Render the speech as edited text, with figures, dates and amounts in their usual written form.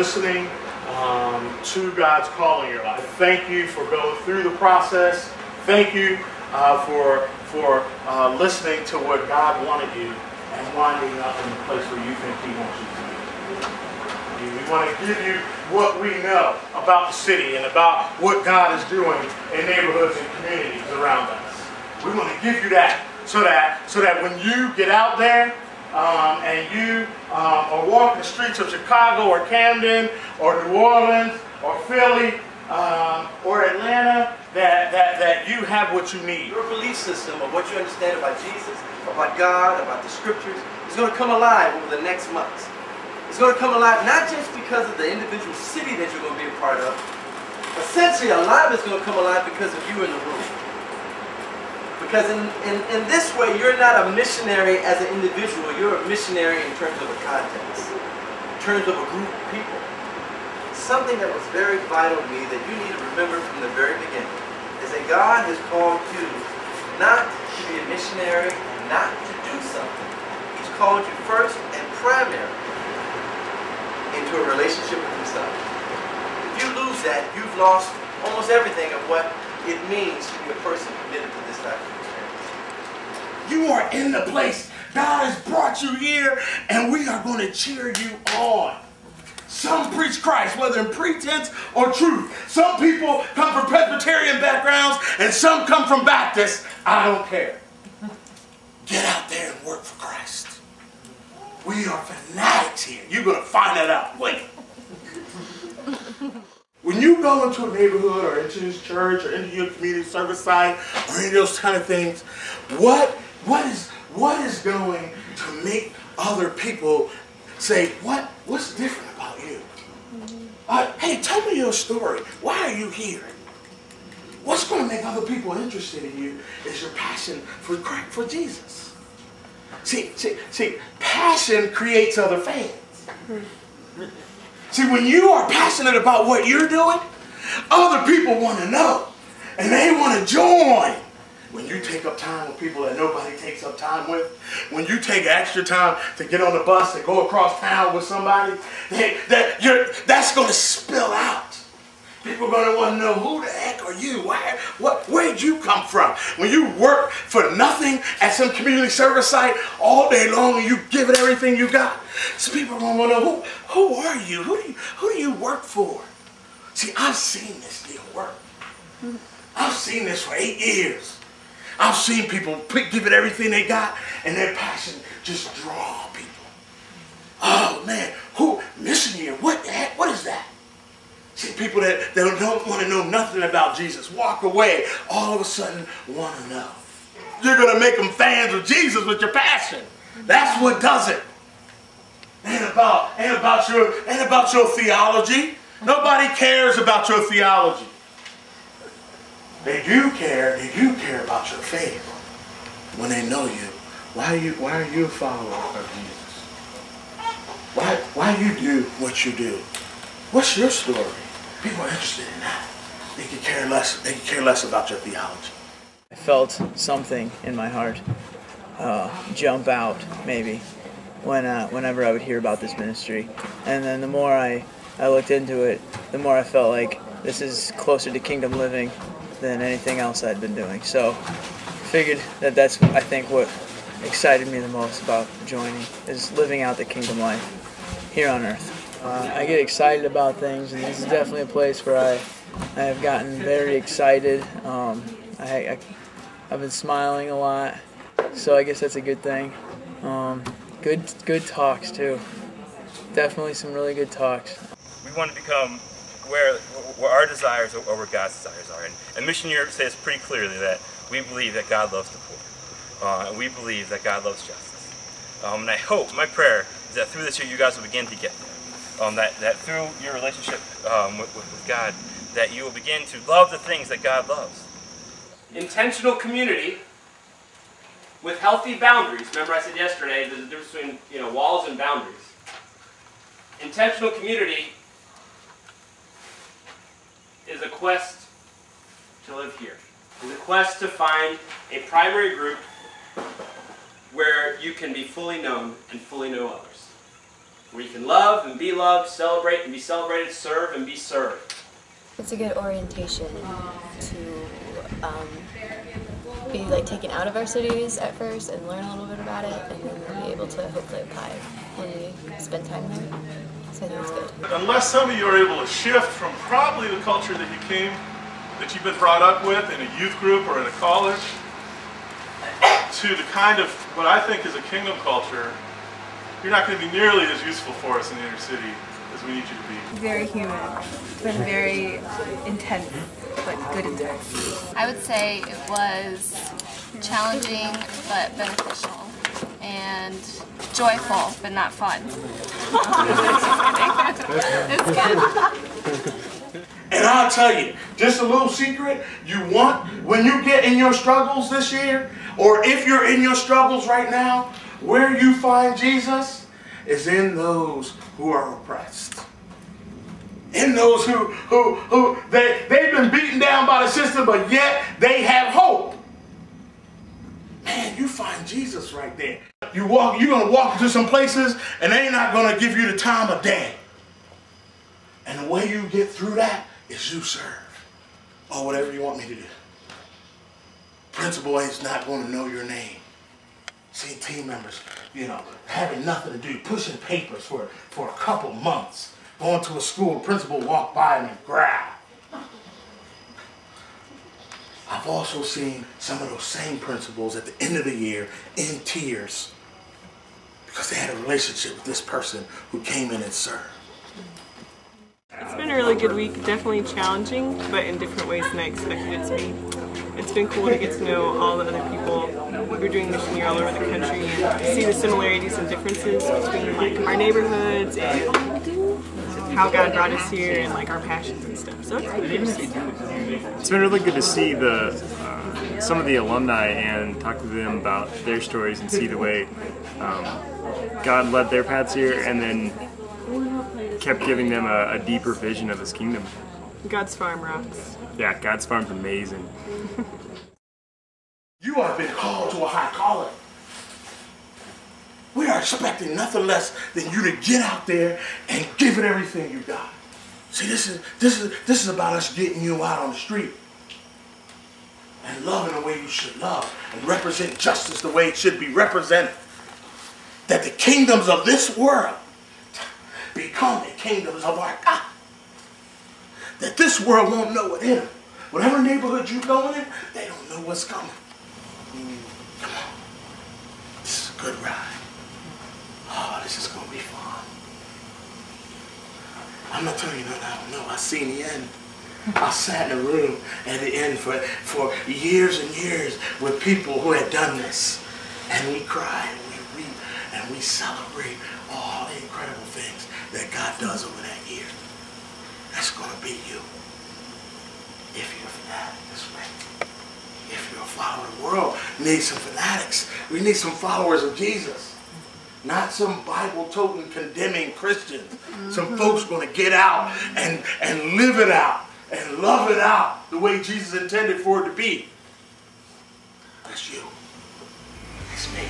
listening to God's call in your life. Thank you for going through the process. Thank you for listening to what God wanted you and winding up in the place where you think He wants you to be. We want to give you what we know about the city and about what God is doing in neighborhoods and communities around us. We want to give you that so that when you get out there and you are walking the streets of Chicago or Camden or New Orleans or Philly or Atlanta, that you have what you need. Your belief system of what you understand about Jesus, about God, about the scriptures is going to come alive over the next months. It's going to come alive not just because of the individual city that you're going to be a part of. Essentially, a lot of it's going to come alive because of you in the room. Because in this way, you're not a missionary as an individual. You're a missionary in terms of a context, in terms of a group of people. Something that was very vital to me that you need to remember from the very beginning is that God has called you not to be a missionary and not to do something. He's called you first and primary into a relationship with Himself. If you lose that, you've lost almost everything of what it means to be a person committed to this type of experience. You are in the place. God has brought you here, and we are going to cheer you on. Some preach Christ, whether in pretense or truth. Some people come from Presbyterian backgrounds, and some come from Baptists. I don't care. Get out there and work for Christ. We are fanatics here. You're going to find that out quick. When you go into a neighborhood or into this church or into your community service site or any of those kind of things, what is going to make other people say, what's different about you? Hey, tell me your story. Why are you here? What's going to make other people interested in you is your passion for Jesus. See, passion creates other fans. See, when you are passionate about what you're doing, other people want to know, and they want to join. When you take up time with people that nobody takes up time with, when you take extra time to get on the bus and go across town with somebody, that's going to spill out. People are going to want to know, who the heck are you? Where'd you come from? When you work for nothing at some community service site all day long and you give it everything you got, so people are going to want to know, who are you? Who do you work for? See, I've seen this deal work. I've seen this for 8 years. I've seen people give it everything they got, and their passion just draw people. Oh man, missionary, what the heck? What is that? See, people that don't want to know nothing about Jesus walk away, all of a sudden want to know. You're going to make them fans of Jesus with your passion. That's what does it. Ain't about your theology. Nobody cares about your theology. They do care about your faith when they know you. Why are you a follower of Jesus? Why you do what you do? What's your story? People are interested in that. They could care less about your theology. I felt something in my heart jump out, maybe, whenever I would hear about this ministry. And then the more I looked into it, the more I felt like this is closer to kingdom living than anything else I'd been doing. So I figured that's, I think, what excited me the most about joining, is living out the kingdom life here on earth. I get excited about things, and this is definitely a place where I have gotten very excited. I've been smiling a lot, so I guess that's a good thing. Good talks too. Definitely some really good talks. We want to become where our desires are, or where God's desires are. And Mission Europe says pretty clearly that we believe that God loves the poor. And we believe that God loves justice. And I hope, my prayer is that through this year you guys will begin to get there. That through your relationship with God, that you will begin to love the things that God loves. Intentional community with healthy boundaries. Remember I said yesterday there's a difference between walls and boundaries. Intentional community is a quest to live here. It's a quest to find a primary group where you can be fully known and fully know others. where you can love and be loved, celebrate and be celebrated, serve and be served. It's a good orientation to be like taken out of our cities at first and learn a little bit about it, and then be able to hopefully apply when we spend time there. So I think it's good. Unless some of you are able to shift from probably the culture that you've been brought up with in a youth group or in a college, to the kind of what I think is a kingdom culture, you're not going to be nearly as useful for us in the inner city as we need you to be. Very human. It's been very intense, but good intense. I would say it was challenging but beneficial, and joyful but not fun. It's good. And I'll tell you, just a little secret, when you get in your struggles this year, or if you're in your struggles right now, where you find Jesus is in those who are oppressed. In those they've been beaten down by the system, but yet they have hope. Man, you find Jesus right there. You're going to walk into some places and they're not going to give you the time of day. And the way you get through that is you serve. Or whatever you want me to do. Principal is not going to know your name. See team members, having nothing to do, pushing papers for a couple months. Going to a school, the principal walked by and growl. I've also seen some of those same principals at the end of the year in tears because they had a relationship with this person who came in and served. It's been a really good week, definitely challenging, but in different ways than I expected it to be. It's been cool to get to know all the other people who are doing mission year all over the country and see the similarities and differences between like our neighborhoods and how God brought us here and like our passions and stuff. So it's been good to see. It's been really good to see some of the alumni and talk to them about their stories and see the way God led their paths here and then kept giving them a deeper vision of His kingdom. God's Farm rocks. Yeah, God's Farm's amazing. You have been called to a high calling. We are expecting nothing less than you to get out there and give it everything you got. See, this is about us getting you out on the street and loving the way you should love and represent justice the way it should be represented. That the kingdoms of this world become the kingdoms of our God. That this world won't know what in. Whatever neighborhood you're going in, they don't know what's coming. Come on. This is a good ride. Oh, this is going to be fun. I'm not telling you nothing I don't know. I seen the end. I sat in a room at the end for years and years with people who had done this. And we cry and we weep and we celebrate all the incredible things that God does over that year. That's going to be you. If you're a fanatic this way. If you're a follower of the world, we need some fanatics. We need some followers of Jesus. Not some Bible-toting, condemning Christians. Some folks going to get out and live it out and love it out the way Jesus intended for it to be. That's you. That's me.